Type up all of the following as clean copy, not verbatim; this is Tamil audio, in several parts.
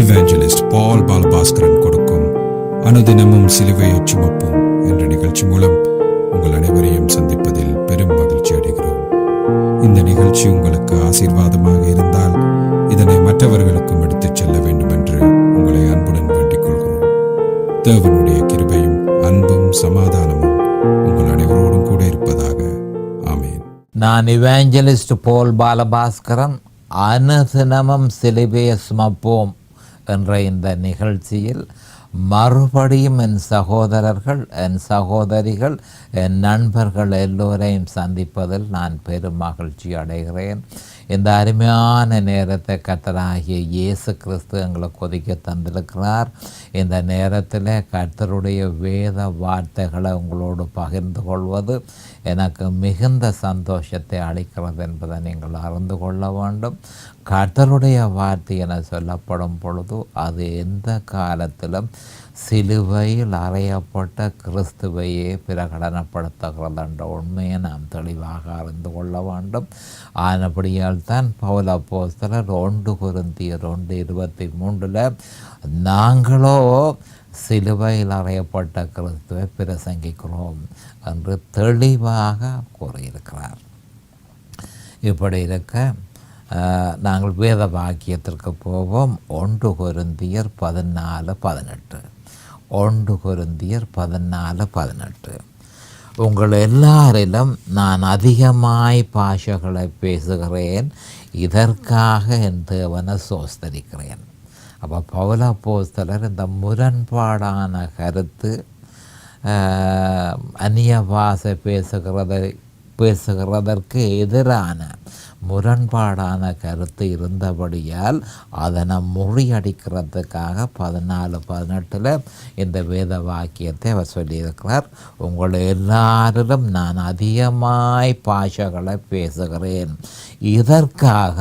இவாஞ்சலிஸ்ட் பால் பாலபாஸ்கரன் கொடுக்கும் அனுதினமும் சிலுவையைச் சுமப்போம் என்ற நிகழ்ச்சி மூலம் உங்கள் அனைவரையும் சந்திப்பதில் பெரும் மகிழ்ச்சி அடைகிறோம். இந்த நிகழ்ச்சி உங்களுக்கு ஆசீர்வாதமாக இருந்தால் இதனை மற்றவர்களுக்கும் எடுத்துச் செல்ல வேண்டும் என்று உங்களை அன்புடன் வேண்டிக் கொள்கிறோம். தேவனுடைய கிருபையும் அன்பும் சமாதானமும் உங்கள் அனைவரோடும் கூட இருப்பதாக. ஆமேன். நான் இவாஞ்சலிஸ்ட் பால் பாலபாஸ்கரன். அனுதினமும் சிலுவையை சுமப்போம் என்ற இந்த நிகழ்ச்சியில் மறுபடியும் என் சகோதரர்கள், என் சகோதரிகள், என் நண்பர்கள் எல்லோரையும் சந்திப்பதில் நான் பெரும் மகிழ்ச்சி அடைகிறேன். இந்த அருமையான நேரத்தை கர்த்தராகிய இயேசு கிறிஸ்து எங்களுக்கு ஒதுக்கி தந்திருக்கிறார். இந்த நேரத்தில் கர்த்தருடைய வேத வார்த்தைகளை உங்களோடு பகிர்ந்து கொள்வது எனக்கு மிகுந்த சந்தோஷத்தை அளிக்கிறது என்பதை நீங்கள் அறிந்து கொள்ள வேண்டும். கர்த்தருடைய வார்த்தை என சொல்லப்படும் பொழுது அது எந்த காலத்திலும் சிலுவையில் அறையப்பட்ட கிறிஸ்துவையே பிரகடனப்படுத்துகிறது என்ற உண்மையை நாம் தெளிவாக அறிந்து கொள்ள வேண்டும். ஆனபடியால் தான் பவுல் அப்போஸ்தலர் 1 கொரிந்தியர் 1:23 நாங்களோ சிலுவையில் அறையப்பட்ட கிறிஸ்துவை பிரசங்கிக்கிறோம் என்று தெளிவாக கூறியிருக்கிறார். இப்படி இருக்க நாங்கள் வேத வாக்கியத்திற்கு போவோம். 1 கொரிந்தியர் 14:18. 1 கொரிந்தியர் 14:18. உங்கள் எல்லாரிலும் நான் அதிகமாய் பாஷைகளை பேசுகிறேன், இதற்காக என் தேவனை சோஸ்தரிக்கிறேன். அப்போ பவுல் அப்போஸ்தலர் இந்த முரண்பாடான கருத்து, அந்நிய பாஷை பேசுகிறதற்கு எதிரான முரண்பாடான கருத்து இருந்தபடியால் அதனை முறியடிக்கிறதுக்காக 14:18 இந்த வேத வாக்கியத்தை அவர் சொல்லியிருக்கிறார். உங்கள் எல்லாரிலும் நான் அதிகமாய் பாஷைகளை பேசுகிறேன், இதற்காக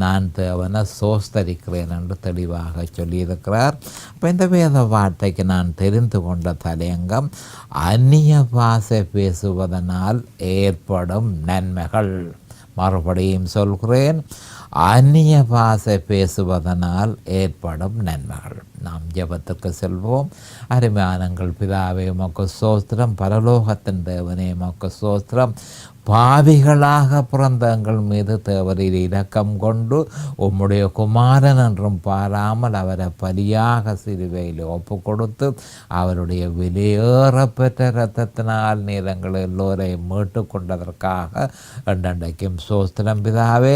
நான் தேவனை சோஸ்தரிக்கிறேன் என்று தெளிவாக சொல்லியிருக்கிறார். இப்போ இந்த வேத வார்த்தைக்கு நான் தெரிந்து கொண்ட தலையங்கம் அந்நிய பாஷை பேசுவதனால் ஏற்படும் நன்மைகள். மறுபடியும் சொல்கிறேன், அந்நிய பாஷை பேசுவதனால் ஏற்படும் நன்மைகள். நாம் ஜெபத்திற்கு செல்வோம். அருமையானங்கள் பிதாவே உமக்கு ஸ்தோத்திரம், பரலோகத்தின் தேவனே உமக்கு ஸ்தோத்திரம். பாவிகளாக பிறந்த எங்கள் மீது தேவரீர் இரக்கம் கொண்டு உம்முடைய குமாரன் என்றும் பாராமல் அவரை பலியாக சிலுவையில் ஒப்பு கொடுத்து அவருடைய விலையேறப்பெற்ற இரத்தத்தினால் நீர் எங்கள் எல்லோரையும் மீட்டு கொண்டதற்காக என்றைக்கும் ஸ்தோத்திரம் பிதாவே.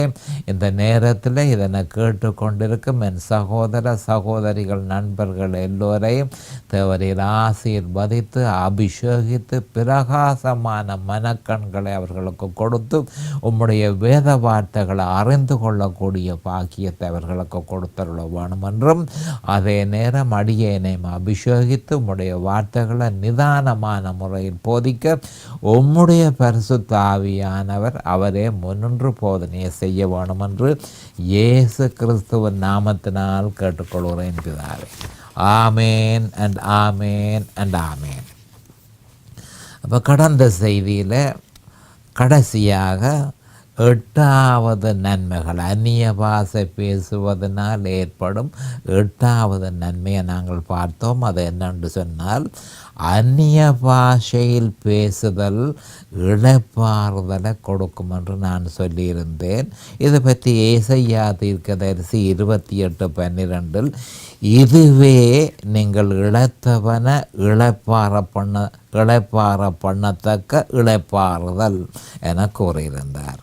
இந்த நேரத்தில் இதனை கேட்டுக்கொண்டிருக்கும் என் சகோதர சகோதரிகள், நண்பர்கள் எல்லோரையும் தேவரீர் ஆசீர்வதித்து அபிஷேகித்து பிரகாசமான மனக்கண்களை அவர்களுக்கு கொடுத்து உம்முடைய வேத வார்த்தைகளை அறிந்து கொள்ளக்கூடிய பாக்கியத்தை அவர்களுக்கு கொடுத்தருள வேணும் என்றும், அதே நேரம் அடியேனை அபிஷேகித்து உம்முடைய வார்த்தைகளை நிதானமான முறையில் போதிக்க உம்முடைய பரிசுத்த ஆவியானவர் அவரே முன்னின்று போதனையை செய்ய வேணும் என்று இயேசு கிறிஸ்துவின் நாமத்தினால் கேட்டுக்கொள்கிறேன் பிதாவே. ஆமேன் அண்ட் ஆமேன் அண்ட் ஆமேன். அப்போ கடந்த செய்தியில் கடைசியாக 8வது நன்மைகள், அந்நிய பாஷை பேசுவதனால் ஏற்படும் 8வது நன்மையை நாங்கள் பார்த்தோம். அது என்னென்று சொன்னால், அந்நிய பாஷையில் பேசுதல் இளைப்பாறுதலை கொடுக்கும் என்று நான் சொல்லியிருந்தேன். இதை பற்றி ஏசாயா தீர்க்கதரிசி 28:12 இதுவே நீங்கள் இளைத்தவன இளைப்பாற பண்ணத்தக்க இளைப்பாறுதல் என கூறியிருந்தார்.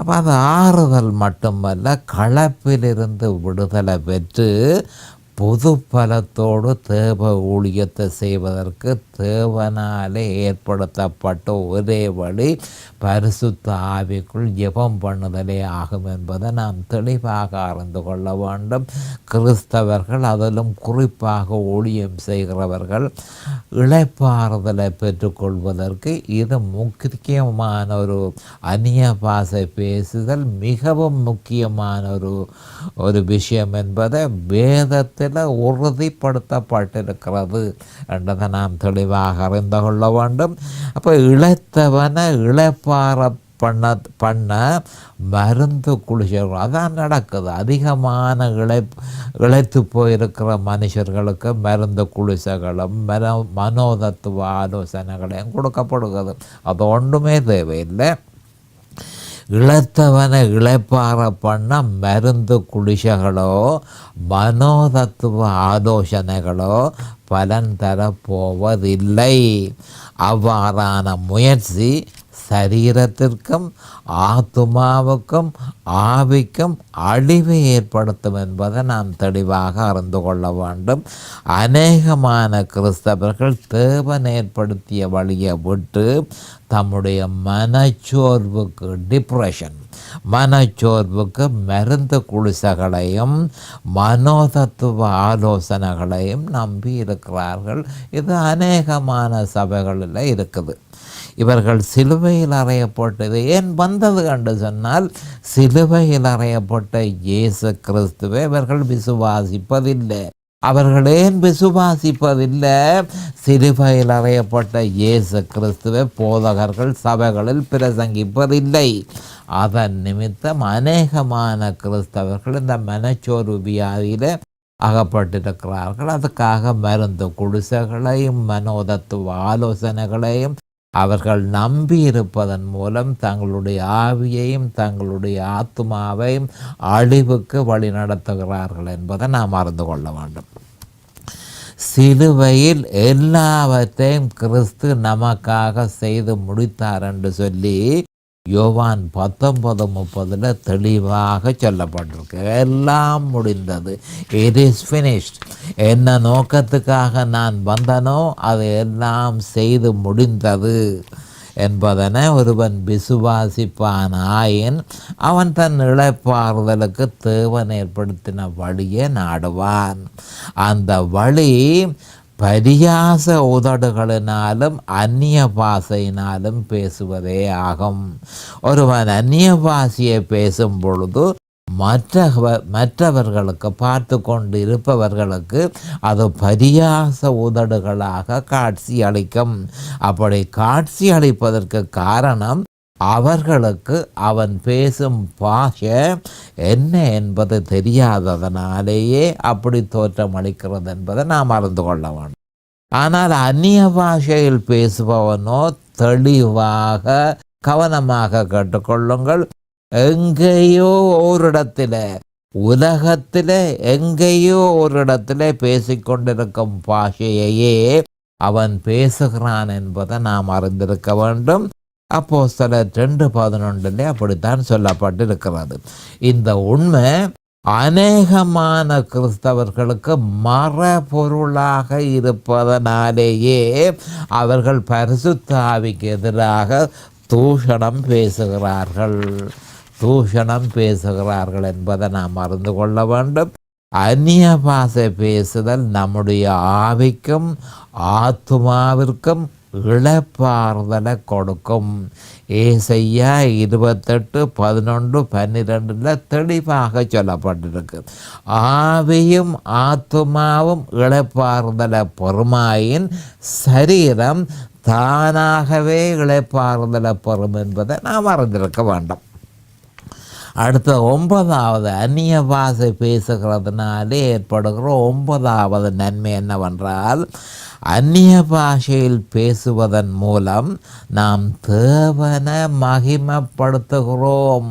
அப்போ அது ஆறுதல் மட்டுமல்ல, களைப்பிலிருந்து விடுதலை பெற்று பொது பலத்தோடு தேவ ஊழியத்தை செய்வதற்கு தேவனாலே ஏற்படுத்தப்பட்ட ஒரே வழி பரிசுத்த ஆவிக்குள் ஜெபம் பண்ணுதலே ஆகும் என்பதை நாம் தெளிவாக அறிந்து கொள்ள வேண்டும். கிறிஸ்தவர்கள், அதிலும் குறிப்பாக ஊழியம் செய்கிறவர்கள் இளைப்பாறுதலை பெற்றுக்கொள்வதற்கு இது முக்கியமான ஒரு அந்நிய பாஷை பேசுதல் மிகவும் முக்கியமான ஒரு விஷயம் என்பதை வேதத்தில் உறுதிப்படுத்தப்பட்டிருக்கிறது என்றதை நாம் தெளிவாக அறிந்து கொள்ள வேண்டும். அப்போ இளைத்தவனை இளைப்பாற பண்ண மருந்து குளிச்சவர்கள் அதான் நடக்குது. அதிகமான இழைத்து போயிருக்கிற மனுஷர்களுக்கு மருந்து குளிசைகளும் மனோதத்துவ ஆலோசனைகளையும் கொடுக்கப்படுகிறது. அது ஒன்றுமே தேவையில்லை. இழைத்தவனை இழைப்பார பண்ண மருந்து குளிசைகளோ மனோதத்துவ ஆலோசனைகளோ பலன் தரப்போவதில்லை. அவ்வாறான முயற்சி சரீரத்திற்கும் ஆத்துமாவுக்கும் ஆவிக்கும் அழிவை ஏற்படுத்தும் என்பதை நாம் தெளிவாக அறிந்து கொள்ள வேண்டும். அநேகமான கிறிஸ்தவர்கள் தேவன் ஏற்படுத்திய வழியை விட்டு தம்முடைய மனச்சோர்வுக்கு மனச்சோர்வுக்கு மருந்து குளிசைகளையும் மனோதத்துவ ஆலோசனைகளையும் நம்பி இருக்கிறார்கள். இது அநேகமான சபைகளில் இருக்குது. இவர்கள் சிலுவையில் அறையப்பட்டது ஏன் வந்தது என்று சொன்னால், சிலுவையில் அறையப்பட்ட இயேசு கிறிஸ்துவை இவர்கள் விசுவாசிப்பதில்லை. அவர்கள் ஏன் விசுவாசிப்பதில்லை? சிலுவையில் அறையப்பட்ட இயேசு கிறிஸ்துவை போதகர்கள் சபைகளில் பிரசங்கிப்பதில்லை. அதன் நிமித்தம் அநேகமான கிறிஸ்தவர்கள் இந்த மனச்சோர்வு வியாதியில் அகப்பட்டிருக்கிறார்கள். அதுக்காக மருந்து குடிசைகளையும் மனோதத்துவ ஆலோசனைகளையும் அவர்கள் நம்பி இருப்பதன் மூலம் தங்களுடைய ஆவியையும் தங்களுடைய ஆத்மாவையும் அழிவுக்கு வழி நடத்துகிறார்கள் என்பதை நாம் அறிந்து கொள்ள வேண்டும். சிலுவையில் எல்லாவற்றையும் கிறிஸ்து நமக்காக செய்து முடித்தார் என்று சொல்லி யோவான் 19:30 தெளிவாக சொல்லப்பட்டிருக்கு. எல்லாம் முடிந்தது, இட் இஸ் ஃபினிஷ்ட். என்ன நோக்கத்துக்காக நான் வந்தனோ அது எல்லாம் செய்து முடிந்தது என்பதனை ஒருவன் விசுவாசிப்பான் ஆயின் அவன் தன் இளைப்பாறுதலுக்கு தேவன் ஏற்படுத்தின வழியை நாடுவான். அந்த வழி பரியாச உதடுகளினாலும் அந்நிய பாஷையினாலும் பேசுவதே ஆகும். ஒருவன் அந்நிய பாஷையை பேசும் பொழுது மற்றவர்களுக்கு பார்த்து கொண்டு இருப்பவர்களுக்கு அது பரியாச உதடுகளாக காட்சி அளிக்கும். அப்படி காட்சி அளிப்பதற்கு காரணம் அவர்களுக்கு அவன் பேசும் பாஷை என்ன என்பது தெரியாததனாலேயே அப்படி தோற்றம் அளிக்கிறது என்பதை நாம் அறிந்து கொள்ள வேண்டும். ஆனால் அந்நிய பாஷையில் பேசுபவனோ தெளிவாக கவனமாக கேட்டுக்கொள்ளுங்கள். எங்கேயோ ஓரிடத்தில் உலகத்தில் எங்கேயோ ஒரு இடத்துல பேசிக்கொண்டிருக்கும் பாஷையையே அவன் பேசுகிறான் என்பதை நாம் அறிந்திருக்க வேண்டும். அப்போஸ்தலர் 2:11 அப்படித்தான் சொல்லப்பட்டிருக்கிறது. இந்த உண்மை அநேகமான கிறிஸ்தவர்களுக்கு மரபொருளாக இருப்பதனாலேயே அவர்கள் பரிசுத்த ஆவிக்கு எதிராக தூஷணம் பேசுகிறார்கள் என்பதை நாம் அறிந்து கொள்ள வேண்டும். அந்நிய பாஷை பேசுதல் நம்முடைய ஆவிக்கும் ஆத்துமாவிற்கும் இளைப்பாறுதலை கொடுக்கும். ஏசையா 28:11-12 தெளிவாக சொல்லப்பட்டிருக்கு. ஆவியும் ஆத்துமாவும் இளைப்பாறுதலை பெறுமாயின் சரீரம் தானாகவே இளைப்பாறுதலை பெறும் என்பதை நாம் அறிந்திருக்க வேண்டும். அடுத்த 9வது அந்நிய பாஷை பேசுகிறதுனாலே ஏற்படுகிற 9வது நன்மை என்னவென்றால், அந்நிய பாஷையில் பேசுவதன் மூலம் நாம் தேவனை மகிமைப்படுத்துகிறோம்.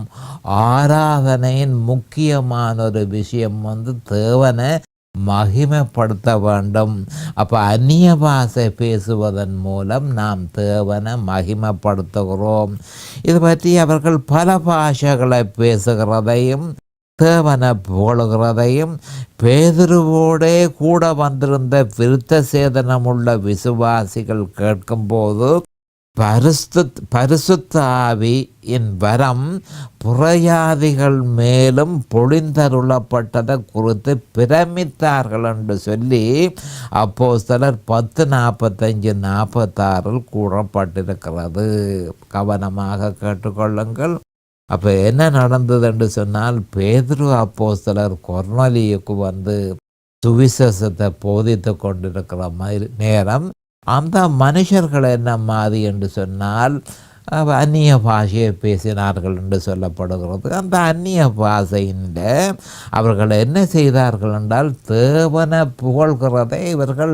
ஆராதனையின் முக்கியமான ஒரு விஷயம் தேவனை மகிமைப்படுத்த வேண்டும். அப்போ அந்நிய பாஷை பேசுவதன் மூலம் நாம் தேவனை மகிமைப்படுத்துகிறோம். இது பற்றி அவர்கள் பல பாஷைகளை பேசுகிறதையும் தேவனை புகழுகிறதையும் பேதுருவோடே கூட வந்திருந்த விருத்த சேதனமுள்ள விசுவாசிகள் கேட்கும்போது பரிசுத்த ஆவியின் வரம் புறயாதிகள் மேலும் பொழிந்தருளப்பட்டதை குறித்து பிரமித்தார்கள் என்று சொல்லி அப்போஸ்தலர் 10:45-46 கூறப்பட்டிருக்கிறது. கவனமாக கேட்டுக்கொள்ளுங்கள். அப்போ என்ன நடந்தது என்று சொன்னால், பேதுரு அப்போஸ்தலர் கொர்நேலியுக்கு வந்து சுவிசேஷத்தை போதித்து கொண்டிருக்கிற நேரம் அந்த மனுஷர்கள் என்ன மாதிரி என்று சொன்னால், அந்நிய பாஷையை பேசினார்கள் என்று சொல்லப்படுகிறது. அந்த அந்நிய பாஷையின் அவர்கள் என்ன செய்தார்கள் என்றால் தேவனை புகழ்கிறதை இவர்கள்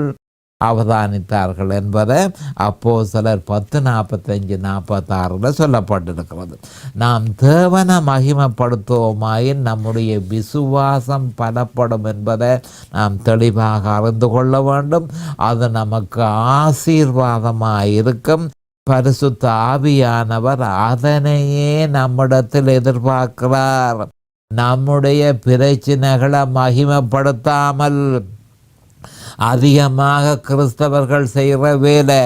அவதானித்தார்கள் என்பதை அப்போஸ்தலர் 10:45-46 சொல்லப்பட்டிருக்கிறது. நாம் தேவனை மகிமைப்படுத்துவோமாயின் நம்முடைய விசுவாசம் பலப்படும் என்பதை நாம் தெளிவாக அறிந்து கொள்ள வேண்டும். அது நமக்கு ஆசீர்வாதமாக இருக்கும். பரிசுத்த ஆவியானவர் அதனையே நம்மிடத்தில் எதிர்பார்க்கிறார். நம்முடைய பிரச்சனைகளை மகிமைப்படுத்தாமல் அதிகமாக கிறிஸ்தவர்கள் செய்கிற வேலை,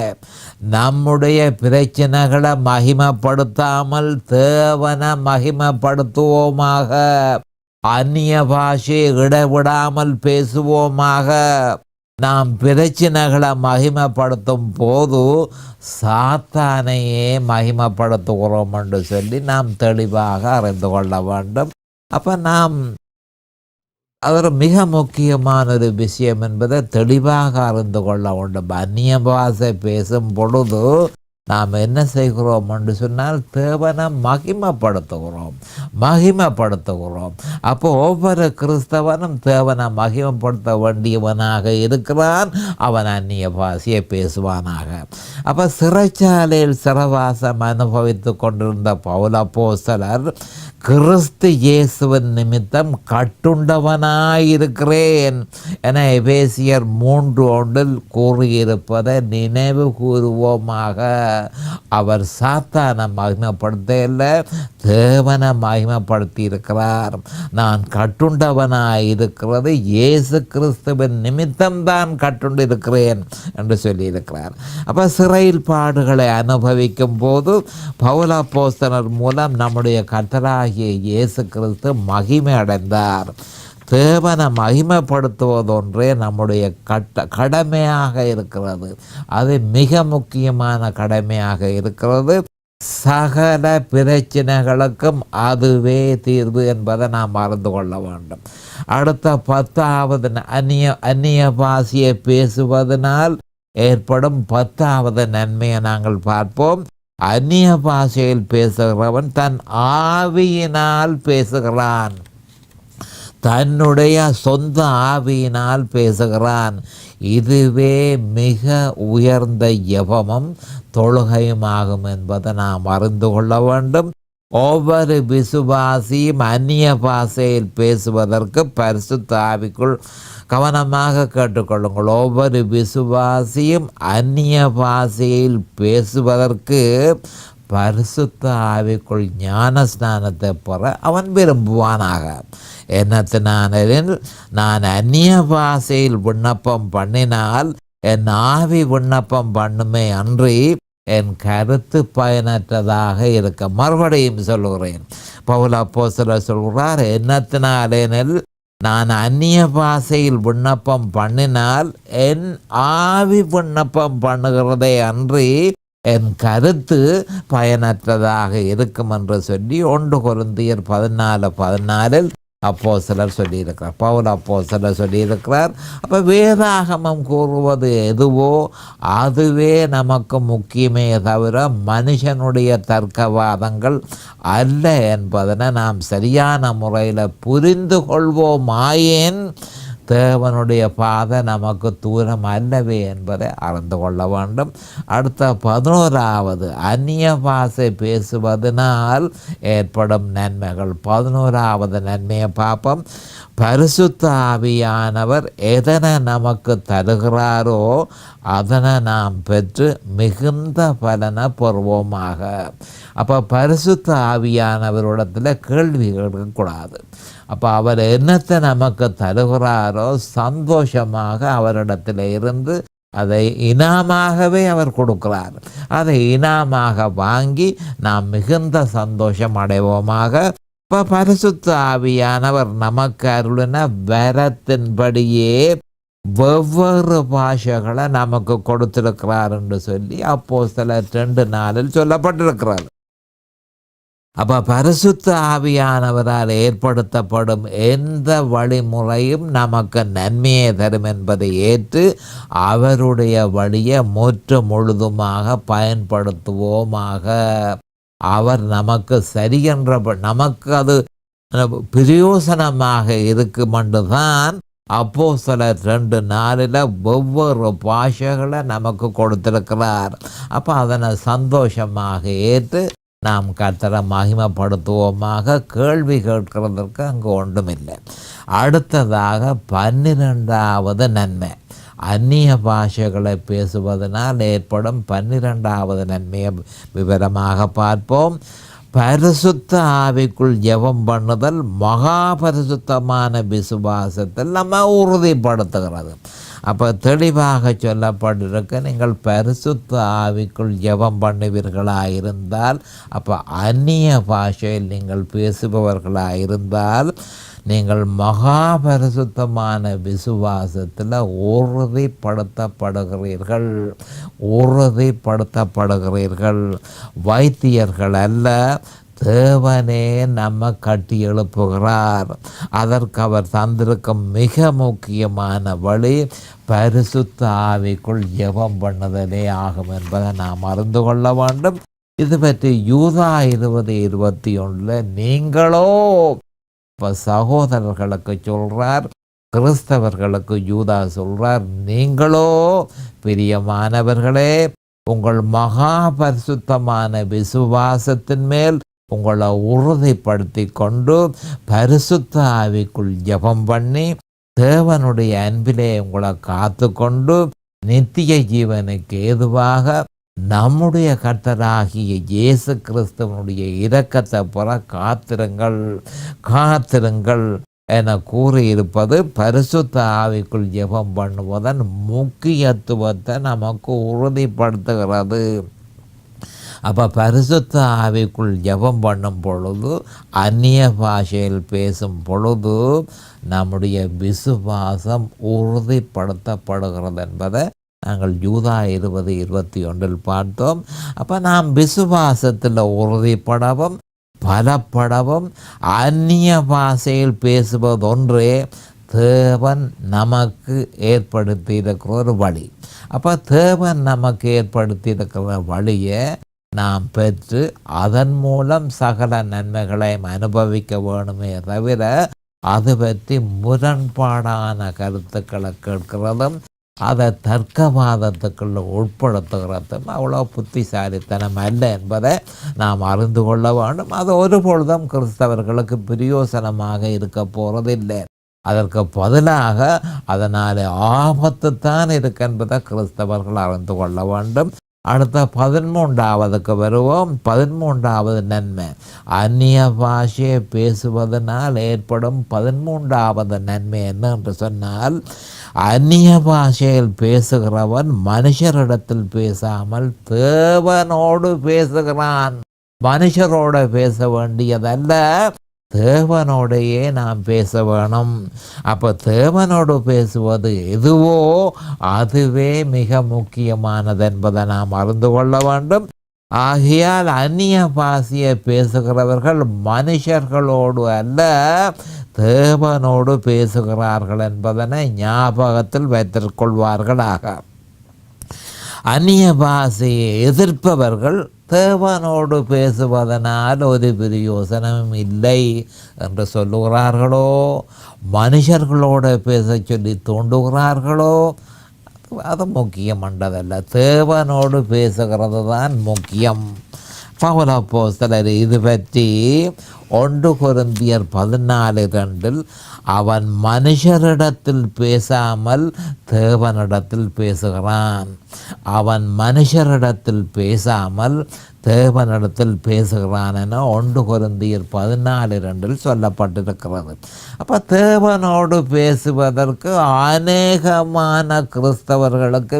நம்முடைய பிரச்சனைகளை மகிமைப்படுத்தாமல் தேவனை மகிமைப்படுத்துவோமாக, அந்நிய பாஷையை இடைவிடாமல் பேசுவோமாக. நாம் பிரச்சனைகளை மகிமைப்படுத்தும் போது சாத்தானையே மகிமைப்படுத்துகிறோம் என்று சொல்லி நாம் தெளிவாக அறிந்து கொள்ள வேண்டும். அப்போ நாம் அது மிக முக்கியமான ஒரு விஷயம் என்பதை தெளிவாக அறிந்து கொள்ள வேண்டும். அந்நிய பாஷை பேசும் பொழுது நாம் என்ன செய்கிறோம் என்று சொன்னால் தேவனை மகிமைப்படுத்துகிறோம். அப்போ ஒவ்வொரு கிறிஸ்தவனும் தேவனை மகிமைப்படுத்த வேண்டியவனாக இருக்கிறான். அவன் அந்நிய பாஷையை பேசுவானாக. அப்போ சிறைச்சாலையில் சிறைவாசம் அனுபவித்து கொண்டிருந்த பவுல் அப்போஸ்தலர் கிறிஸ்து இயேசுவின் நிமித்தம் கட்டுண்டவனாயிருக்கிறேன் என எபேசியர் 3:1 கூறியிருப்பதை நினைவு கூறுவோமாக. அவர் சாத்தானை மகிமைப்படுத்தல, தேவனை மகிமைப்படுத்தி இருக்கிறார். நான் கட்டுண்டவனாயிருக்கிறது இயேசு கிறிஸ்துவின் நிமித்தம்தான் கட்டுண்டு இருக்கிறேன் என்று சொல்லியிருக்கிறார். அப்போ சிறையில் பாடுகளை அனுபவிக்கும் போது பவுல் அப்போஸ்தலர் மூலம் நம்முடைய கர்த்தராகிய இயேசு கிறிஸ்து மகிமை அடைந்தார். தேவனை மகிமைப்படுத்துவதொன்றே நம்முடைய கடமையாக இருக்கிறது. அது மிக முக்கியமான கடமையாக இருக்கிறது. சகல பிரச்சனைகளுக்கும் அதுவே தீர்வு என்பதை நாம் அறிந்து கொள்ள வேண்டும். அடுத்த 10வது அந்நிய பாஷையை பேசுவதனால் ஏற்படும் 10வது நன்மையை நாங்கள் பார்ப்போம். அந்நிய பாஷையில் பேசுகிறவன் தன் ஆவியினால் பேசுகிறான், தன்னுடைய சொந்த ஆவியினால் பேசுகிறான். இதுவே மிக உயர்ந்த ஜெபமும் தொழுகையுமாகும் என்பதை நாம் அறிந்து கொள்ள வேண்டும். ஒவ்வொரு விசுவாசியும் அந்நிய பாஷையில் பேசுவதற்கு பரிசுத்த ஆவிக்குள் கவனமாக கேட்டுக்கொள்ளுங்கள். ஒவ்வொரு விசுவாசியும் அந்நிய பாஷையில் பேசுவதற்கு பரிசுத்த ஆவிக்குள் ஞான ஸ்நானத்தை பெற அவன் விரும்புவானாக. என்னத்தினானில் நான் அந்நிய பாஷையில் விண்ணப்பம் பண்ணினால் என் ஆவி விண்ணப்பம் பண்ணுமே அன்றி என் கருத்து பயனற்றதாக இருக்க. மறுபடியும் சொல்லுகிறேன், பவுல் அப்போஸ்தலர் சொல்கிறார், என்னத்தினாலெனில் நான் அந்நிய பாஷையில் விண்ணப்பம் பண்ணினால் என் ஆவி விண்ணப்பம் பண்ணுகிறதே அன்றி என் கருத்து பயனற்றதாக இருக்கும் என்று சொல்லி 1 கொரிந்தியர் 14:14 அப்போஸ்தலர் சொல்லியிருக்கிறார். பவுல் அப்போஸ்தலர் சொல்லியிருக்கிறார். அப்போ வேதாகமம் கூறுவது எதுவோ அதுவே நமக்கு முக்கியமே தவிர மனுஷனுடைய தர்க்கவாதங்கள் அல்ல என்பதனை நாம் சரியான முறையில் புரிந்து கொள்வோமாயின் தேவனுடைய பாதை நமக்கு தூரம் அல்லவே என்பதை அறிந்து கொள்ள வேண்டும். அடுத்த 11வது அந்நிய பாஷை பேசுவதனால் ஏற்படும் நன்மைகள். 11வது நன்மையை பார்ப்போம். பரிசுத்த ஆவியானவர் எதனை நமக்கு தருகிறாரோ அதனை நாம் பெற்று மிகுந்த பலனை பெறுவோமாக. அப்போ பரிசுத்த ஆவியானவரிடத்தில் கேள்வி கேட்கக்கூடாது. அப்போ அவர் என்னத்தை நமக்கு தருகிறாரோ சந்தோஷமாக அவரிடத்தில் இருந்து அதை இனாமாகவே அவர் கொடுக்கிறார். அதை இனாமாக வாங்கி நாம் மிகுந்த சந்தோஷம் அடைவோமாக. இப்போ பரிசுத்த ஆவியானவர் நமக்கு அருளின வரத்தின்படியே வெவ்வேறு பாஷைகளை நமக்கு கொடுத்திருக்கிறார் என்று சொல்லி அப்போஸ்தலர் 2:4 சொல்லப்பட்டிருக்கிறார். அப்போ பரிசுத்த ஆவியானவரால் ஏற்படுத்தப்படும் எந்த வழிமுறையும் நமக்கு நன்மையை தரும் என்பதை ஏற்று அவருடைய வழியை முற்று முழுதுமாக பயன்படுத்துவோமாக. அவர் நமக்கு சரியென்ற நமக்கு அது பிரயோசனமாக இருக்குமென்றுதான் அப்போஸ்தலர் 2:4 ஒவ்வொரு பாஷைகளை நமக்கு கொடுத்திருக்கிறார். அப்போ அதனை சந்தோஷமாக ஏற்று நாம் கர்த்தரை மகிமைப்படுத்துவோமாக. கேள்வி கேட்கிறதற்கு அங்கே ஒன்றுமில்லை. அடுத்ததாக 12வது நன்மை, அந்நிய பாஷைகளை பேசுவதனால் ஏற்படும் 12வது நன்மையை விவரமாக பார்ப்போம். பரிசுத்த ஆவிக்குள் ஜெபம் பண்ணுதல் மகா பரிசுத்தமான விசுவாசத்தில் நம்ம உறுதிப்படுத்துகிறது. அப்போ தெளிவாக சொல்லப்பட்டிருக்க, நீங்கள் பரிசுத்த ஆவிக்குள் ஜெபம் பண்ணுவீர்களாக இருந்தால், அப்போ அந்நிய பாஷையில் நீங்கள் பேசுபவர்களாக இருந்தால் நீங்கள் மகா பரிசுத்தமான விசுவாசத்தில் உறுதிப்படுத்தப்படுகிறீர்கள். வைத்தியர்கள் அல்ல, தேவனே நம்ம கட்டி எழுப்புகிறார். அதற்கு அவர் தந்திருக்கும் மிக முக்கியமான வழி பரிசுத்த ஆவிக்குள் ஜெபம் பண்ணுதலே ஆகும் என்பதை நாம் அறிந்து கொள்ள வேண்டும். இது பற்றி யூதா 20:21 நீங்களோ, இப்போ சகோதரர்களுக்கு சொல்கிறார், கிறிஸ்தவர்களுக்கு யூதா சொல்கிறார், நீங்களோ பிரியமானவர்களே உங்கள் மகா பரிசுத்தமான விசுவாசத்தின் மேல் உங்களை உறுதிப்படுத்தி கொண்டு பரிசுத்த ஆவிக்குள் ஜெபம் பண்ணி தேவனுடைய அன்பிலே உங்களை காத்து கொண்டு நித்திய ஜீவனுக்கு ஏதுவாக நம்முடைய கர்த்தராகிய இயேசு கிறிஸ்துவனுடைய இரக்கத்தை பெற காத்திருங்கள் என கூறியிருப்பது பரிசுத்த ஆவிக்குள் ஜெபம் பண்ணுவதன் முக்கியத்துவத்தை நமக்கு உறுதிப்படுத்துகிறது. அப்போ பரிசுத்த ஆவிக்குள் ஜெபம் பண்ணும் பொழுது, அந்நிய பாஷையில் பேசும் பொழுது நம்முடைய விசுவாசம் உறுதிப்படுத்தப்படுகிறது என்பதை நாங்கள் யூதா 20:21 பார்த்தோம். அப்போ நாம் விசுவாசத்தில் உறுதிப்படவும் பலப்படவும் அந்நிய பாஷையில் பேசுவதொன்றே தேவன் நமக்கு ஏற்படுத்தி இருக்கிற ஒரு வழி. அப்போ தேவன் நமக்கு ஏற்படுத்தி இருக்கிற வழியை நாம் பெற்று அதன் மூலம் சகல நன்மைகளையும் அனுபவிக்க வேணுமே தவிர அது பற்றி முரண்பாடான கருத்துக்களை கேட்கிறதும் அதை தர்க்கவாதத்துக்குள்ள உட்படுத்துகிறதும் அவ்வளோ புத்திசாலித்தனம் அல்ல என்பதை நாம் அறிந்து கொள்ள வேண்டும். அது ஒருபொழுதும் கிறிஸ்தவர்களுக்கு பிரயோசனமாக இருக்க போகிறதில்லை. அதற்கு பதிலாக அதனால் ஆபத்து தான் இருக்கு என்பதை கிறிஸ்தவர்கள் அறிந்து கொள்ள வேண்டும். அடுத்த 13வது வருவோம். 13வது நன்மை, அந்நிய பாஷையை பேசுவதனால் ஏற்படும் 13வது நன்மை என்ன என்று சொன்னால், அந்நிய பாஷையில் பேசுகிறவன் மனுஷரிடத்தில் பேசாமல் தேவனோடு பேசுகிறான். மனுஷரோடு பேச வேண்டியதல்ல, தேவனோடையே நாம் பேச வேணும். அப்போ தேவனோடு பேசுவது எதுவோ அதுவே மிக முக்கியமானது என்பதை நாம் அறிந்து கொள்ள வேண்டும். ஆகையால் அந்நிய பாஷையை பேசுகிறவர்கள் மனுஷர்களோடு அல்ல, தேவனோடு பேசுகிறார்கள் என்பதனை ஞாபகத்தில் வைத்துக்கொள்வார்களாக. அந்நிய பாஷையை எதிர்ப்பவர்கள் தேவனோடு பேசுவதனால் ஒரு பிரயோசனமும் இல்லை என்று சொல்லுகிறார்களோ, மனுஷர்களோடு பேச சொல்லி தூண்டுகிறார்களோ, அது முக்கியமன்றதல்ல. தேவனோடு பேசுகிறது தான் முக்கியம். பவுல் அப்போஸ்தலர் இது பற்றி 1 கொரிந்தியர் 14:2 அவன் மனுஷரிடத்தில் பேசாமல் தேவனிடத்தில் பேசுகிறான். அவன் மனுஷரிடத்தில் பேசாமல் தேவனிடத்தில் பேசுகிறான் என 1 கொரிந்தியர் 14:2 சொல்லப்பட்டிருக்கிறது. அப்போ தேவனோடு பேசுவதற்கு அநேகமான கிறிஸ்தவர்களுக்கு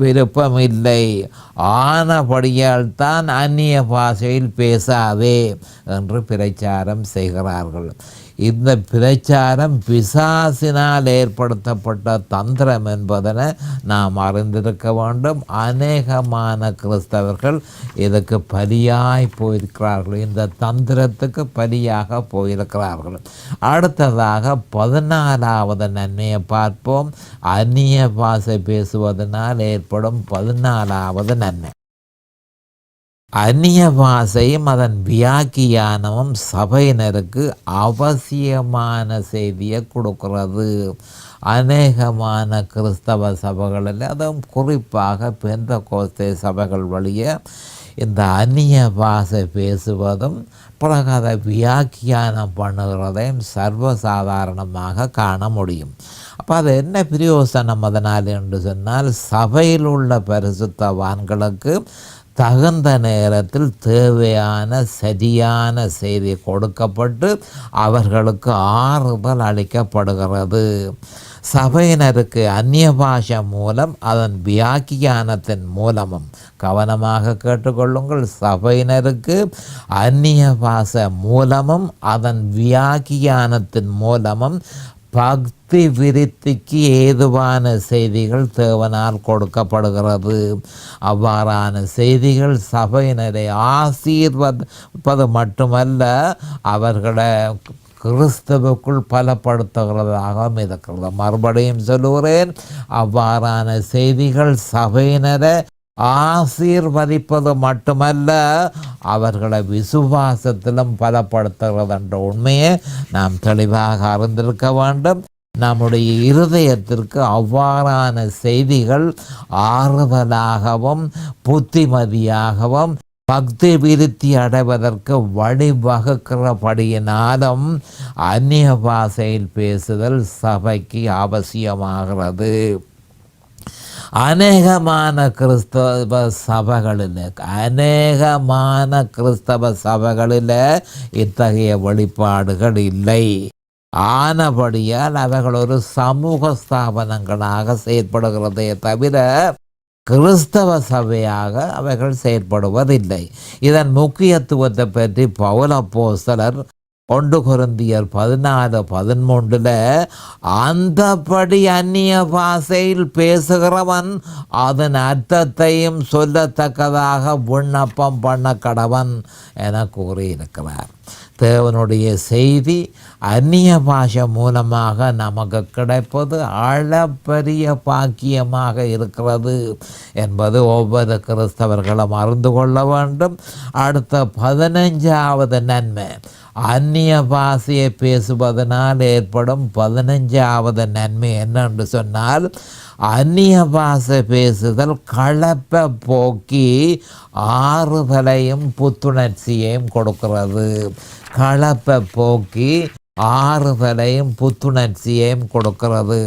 விருப்பமில்லை. ஆனபடியால் தான் அந்நிய பாஷையில் பேச பேசாதே என்று பிரச்சாரம் செய்கிறார்கள். இந்த பிரச்சாரம் பிசாசினால் ஏற்படுத்தப்பட்ட தந்திரம் என்பதனை நாம் அறிந்திருக்க வேண்டும். அநேகமான கிறிஸ்தவர்கள் இதுக்கு பலியாய் போயிருக்கிறார்கள், இந்த தந்திரத்துக்கு பலியாக போயிருக்கிறார்கள். அடுத்ததாக 14வது நன்மையை பார்ப்போம். அந்நிய பாஷை பேசுவதனால் ஏற்படும் 14வது நன்மை. அந்நிய பாஷையும் அதன் வியாக்கியானமும் சபையினருக்கு அவசியமான செய்தியை கொடுக்கிறது. அநேகமான கிறிஸ்தவ சபைகளில், அதுவும் குறிப்பாக பெந்தெகோஸ்தே சபைகள் வழியே இந்த அந்நிய பாஷை பேசுவதும் பிறகு அதை வியாக்கியானம் பண்ணுகிறதையும் சர்வசாதாரணமாக காண முடியும். அப்போ அது என்ன பிரயோசனம் அதனால் என்று சொன்னால், சபையில் உள்ள பரிசுத்தவான்களுக்கு தகுந்த நேரத்தில் தேவையான சரியான செய்தி கொடுக்கப்பட்டு அவர்களுக்கு ஆறுதல் அளிக்கப்படுகிறது. சபையினருக்கு அந்நிய பாஷை மூலம் அதன் வியாக்கியானத்தின் மூலமும், கவனமாக கேட்டுக்கொள்ளுங்கள், சபையினருக்கு அந்நிய பாஷை மூலமும் அதன் வியாக்கியானத்தின் மூலமும் பக்தி விருத்திக்கு ஏதுவான செய்திகள் தேவனால் கொடுக்கப்படுகிறது. அவ்வாறான செய்திகள் சபையினரை ஆசீர்வதிப்பது மட்டுமல்ல, அவர்களை கிறிஸ்துவுக்குள் பலப்படுத்துகிறதாகவும் இருக்கிறது. மறுபடியும் சொல்லுகிறேன், அவ்வாறான செய்திகள் சபையினரை ஆசீர்வதிப்பது மட்டுமல்ல, அவர்களை விசுவாசத்திலும் பலப்படுத்துகிறது என்ற உண்மையை நாம் தெளிவாக அறிந்திருக்க வேண்டும். நம்முடைய இருதயத்திற்கு அவ்வாறான செய்திகள் ஆறுதலாகவும் புத்திமதியாகவும் பக்தி விருத்தி அடைவதற்கு வழிவகுக்கிறபடியினாலும் அந்நிய பாஷையில் பேசுதல் சபைக்கு அவசியமாகிறது. அநேகமான கிறிஸ்தவ சபைகளில் இத்தகைய வெளிப்பாடுகள் இல்லை. ஆனபடியால் அவைகள் ஒரு சமூக ஸ்தாபனங்களாக செயற்படுகிறதே தவிர கிறிஸ்தவ சபையாக அவைகள் செயற்படுவதில்லை. இதன் முக்கியத்துவத்தை பற்றி பவுல் அப்போஸ்தலர் 1 கொரிந்தியர் 14:13 அந்தபடி அந்நிய பாஷையில் பேசுகிறவன் அதன் அர்த்தத்தையும் சொல்லத்தக்கதாக விண்ணப்பம் பண்ண கடவன் என கூறியிருக்கிறார். தேவனுடைய செய்தி அந்நிய பாஷை மூலமாக நமக்கு கிடைப்பது அளப்பரிய பாக்கியமாக இருக்கிறது என்பது ஒவ்வொரு கிறிஸ்தவர்களும் அறிந்து கொள்ள வேண்டும். அடுத்த 15வது நன்மை, அந்நிய பாஷையை பேசுவதனால் ஏற்படும் 15வது நன்மை என்னென்று சொன்னால், அந்நிய பாஷை பேசுதல் கலப்பை போக்கி ஆறுதலையும் புத்துணர்ச்சியையும் கொடுக்கிறது. கலப்பை போக்கி ஆறுதலையும் புத்துணர்ச்சியையும் கொடுக்கிறது.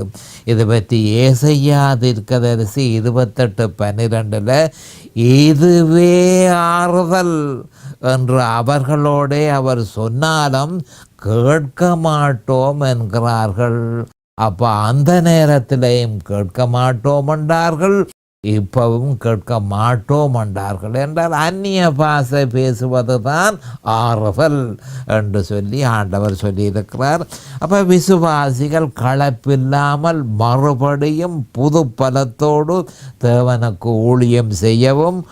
இது பற்றி ஏசாயா தீர்க்கதரிசி 28:12 இதுவே ஆறுதல் என்று அவர்களோடே அவர் சொன்னாலும் கேட்க மாட்டோம் என்கிறார்கள். அப்போ அந்த நேரத்திலேயும் கேட்க மாட்டோம் என்றார்கள், இப்பவும் கேட்க மாட்டோம் என்றார்கள். என்றால் அந்நிய பாஷை பேசுவது தான் ஆறுதல் என்று சொல்லி ஆண்டவர் சொல்லியிருக்கிறார். அப்போ விசுவாசிகள் களைப்பில்லாமல் மறுபடியும் புது பலத்தோடு தேவனுக்கு ஊழியம் செய்யவும்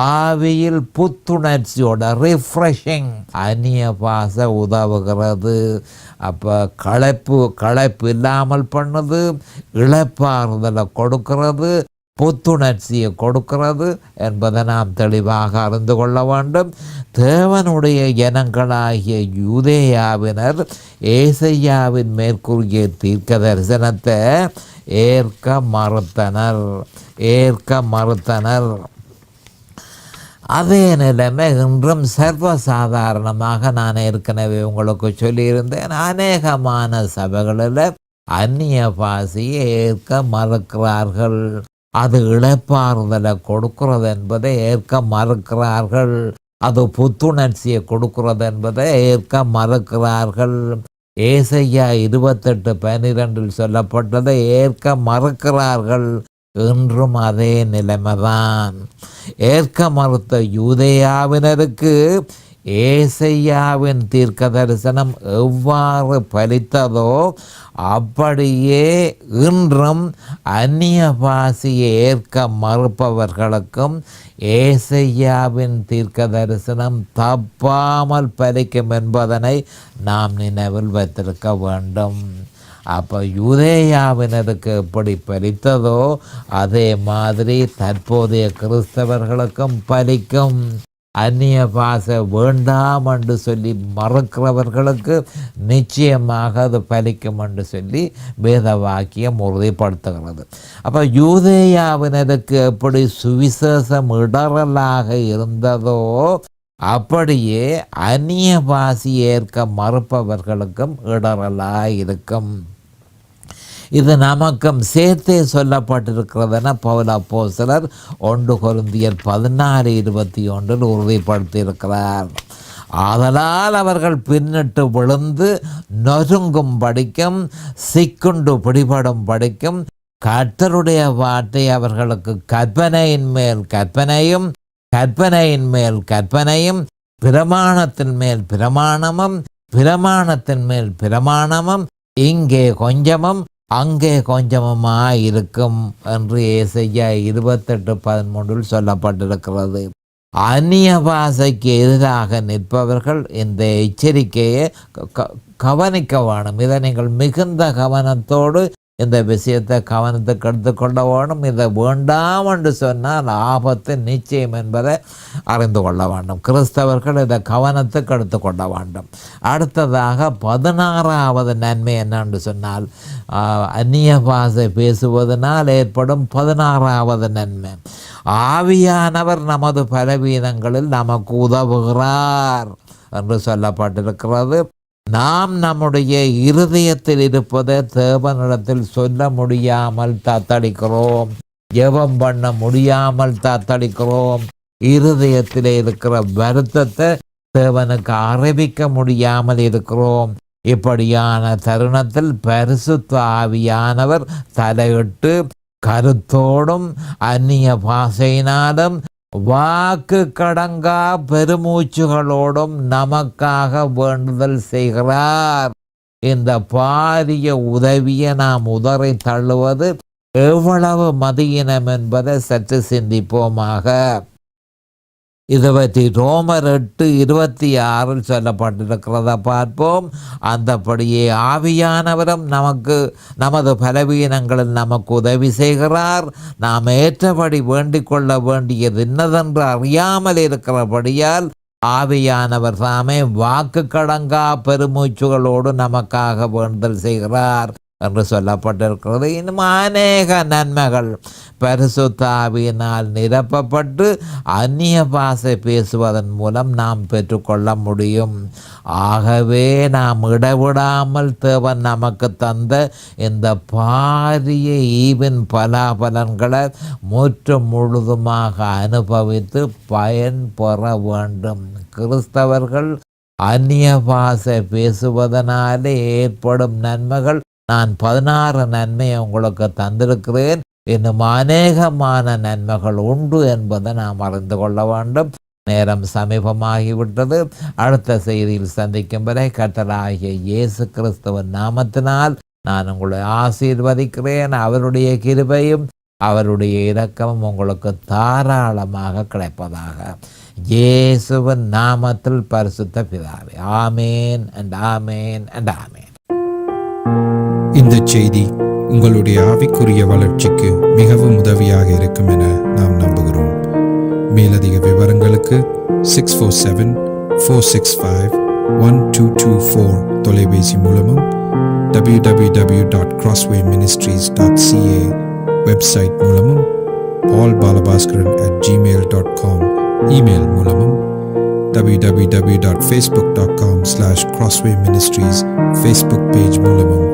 ஆவியில் புத்துணர்ச்சியோட ரிஃப்ரெஷிங் அந்நிய பாஷை உதவுகிறது. அப்போ களைப்பு இல்லாமல் பண்ணுது, இளைப்பாறுதலை கொடுக்கிறது, புத்துணர்ச்சியை கொடுக்கிறது என்பதை நாம் தெளிவாக அறிந்து கொள்ள வேண்டும். தேவனுடைய ஜனங்களாகிய யூதேயாவினர் ஏசாயாவின் மேற்கூறிய தீர்க்க தரிசனத்தை ஏற்க மறுத்தனர். அதே நிலைமை இன்றும் சர்வசாதாரணமாக நான் ஏற்கனவே உங்களுக்கு சொல்லியிருந்தேன். அநேகமான சபைகளில் அந்நிய பாஷையை ஏற்க மறுக்கிறார்கள். அது இளைப்பாறுதலை கொடுக்கிறது என்பதை ஏற்க மறுக்கிறார்கள். அது புத்துணர்ச்சியை கொடுக்கிறது என்பதை ஏற்க மறுக்கிறார்கள். ஏசாயா 28:12 சொல்லப்பட்டதை ஏற்க மறுக்கிறார்கள். இன்றும் அதே நிலைமைதான். ஏற்க மறுத்த யூதேயாவினருக்கு ஏசையாவின் தீர்க்க தரிசனம் எவ்வாறு பலித்ததோ அப்படியே இன்றும் அந்நிய பாஷையை ஏற்க மறுப்பவர்களுக்கும் ஏசையாவின் தீர்க்க தரிசனம் தப்பாமல் பலிக்கும் என்பதனை நாம் நினைவில் வைத்திருக்க வேண்டும். அப்போ யூதேயாவினருக்கு எப்படி பலித்ததோ அதே மாதிரி தற்போதைய கிறிஸ்தவர்களுக்கும் பலிக்கும். அந்நிய பாஷை வேண்டாம் என்று சொல்லி மறுக்கிறவர்களுக்கு நிச்சயமாக அது பலிக்கும் என்று சொல்லி வேத வாக்கியம் உறுதிப்படுத்துகிறது. அப்போ யூதேயாவினருக்கு எப்படி சுவிசேஷம் இடரலாக இருந்ததோ அப்படியே அந்நிய பாஷை ஏற்க மறுப்பவர்களுக்கும் இடரலாக இருக்கும். இது நமக்கும் சேர்த்தே சொல்லப்பட்டிருக்கிறதுன பவுல் அப்போஸ்தலர் 1 கொரிந்தியர் 14:21 உறுதிப்படுத்தியிருக்கிறார். ஆதலால் அவர்கள் பின்னிட்டு விழுந்து நொறுங்கும் படிக்கும் சிக்குண்டு பிடிபடும் படிக்கும் கர்த்தருடைய வார்த்தை அவர்களுக்கு கற்பனையின் மேல் கற்பனையும் கற்பனையின் மேல் கற்பனையும் பிரமாணத்தின் மேல் பிரமாணமும் பிரமாணத்தின் மேல் பிரமாணமும் இங்கே கொஞ்சமும் அங்கே கொஞ்சமுமாயிருக்கும் என்று ஏசாயா 28:13 சொல்லப்பட்டிருக்கிறது. அந்நிய பாஷைக்கு எதிராக நிற்பவர்கள் இந்த எச்சரிக்கையை கவனிக்க வேணும். இதை நீங்கள் மிகுந்த கவனத்தோடு இந்த விஷயத்தை கவனத்துக்கு எடுத்துக்கொள்ள வேணும். இதை வேண்டாம் என்று சொன்னால் ஆபத்து நிச்சயம் என்பதை அறிந்து கொள்ள வேண்டும். கிறிஸ்தவர்கள் இதை கவனத்துக்கு எடுத்துக்கொள்ள வேண்டும். அடுத்ததாக 16வது நன்மை என்னென்று சொன்னால் அந்நிய பாஷை பேசுவதனால் ஏற்படும் 16வது நன்மை, ஆவியானவர் நமது பலவீனங்களில் நமக்கு உதவுகிறார் என்று சொல்லப்பட்டிருக்கிறது. நாம் நம்முடைய இருதயத்தில் இருப்பதை தேவனிடத்தில் சொல்ல முடியாமல் தத்தளிக்கிறோம், ஜெபம் பண்ண முடியாமல் தத்தளிக்கிறோம். இருதயத்தில் இருக்கிற வருத்தத்தை தேவனுக்கு அறிவிக்க முடியாமல் இருக்கிறோம். இப்படியான தருணத்தில் பரிசுத்த ஆவியானவர் தலையிட்டு கருத்தோடும் அந்நிய பாஷையினாலும் வாக்கு கடங்கா பெருமூச்சுகளோடும் நமக்காக வேண்டுதல் செய்கிறார். இந்த பாரிய உதவியை நாம் உதறி தள்ளுவது எவ்வளவு மதியினம் என்பதை சற்று சிந்திப்போமாக. இதை பற்றி ரோமர் 8:26 சொல்லப்பட்டிருக்கிறத பார்ப்போம். அந்தபடியே ஆவியானவரும் நமது பலவீனங்களில் நமக்கு உதவி செய்கிறார். நாம் ஏற்றபடி வேண்டிக் கொள்ள வேண்டியது இன்னதென்று அறியாமல் இருக்கிறபடியால் ஆவியானவர் தாமே வாக்கு கடங்கா பெருமூச்சுகளோடு நமக்காக வேண்டுதல் செய்கிறார் என்று சொல்லப்பட்டிருக்கிறது. இன்னும் அநேக நன்மைகள் பரிசுத்த ஆவியினால் நிரப்பப்பட்டு அந்நிய பாஷை பேசுவதன் மூலம் நாம் பெற்றுக்கொள்ள முடியும். ஆகவே நாம் இடைவிடாமல் தேவன் நமக்கு தந்த இந்த பாரிய ஈவின் பலாபலன்களை முற்றும் முழுதுமாக அனுபவித்து பயன் பெற வேண்டும். கிறிஸ்தவர்கள் அந்நிய பாஷை பேசுவதனாலே ஏற்படும் நன்மைகள் நான் 16 நன்மையை உங்களுக்கு தந்திருக்கிறேன். இன்னும் அநேகமான நன்மைகள் உண்டு என்பதை நாம் அறிந்து கொள்ள வேண்டும். நேரம் சமீபமாகிவிட்டது. அடுத்த செய்தியில் சந்திக்கும் வரை கர்த்தராகிய இயேசு கிறிஸ்துவின் நாமத்தினால் நான் உங்களை ஆசீர்வதிக்கிறேன். அவருடைய கிருபையும் அவருடைய இரக்கமும் உங்களுக்கு தாராளமாக கிடைப்பதாக. இயேசுவின் நாமத்தில் பரிசுத்த பிதாவே, ஆமேன் அண்ட் ஆமேன் அண்ட் ஆமேன். இந்த செய்தி உங்களுடைய ஆவிக்குரிய வளர்ச்சிக்கு மிகவும் உதவியாக இருக்கும் என நாம் நம்புகிறோம். மேலதிக விவரங்களுக்கு 647-465-1224 தொலைபேசி மூலமும் www.crosswayministries.ca வெப்சைட் மூலமும் paulbalabhaskaran@gmail.com இமெயில் மூலமும் www.facebook.com/crosswayministries ஃபேஸ்புக் பேஜ் மூலமும்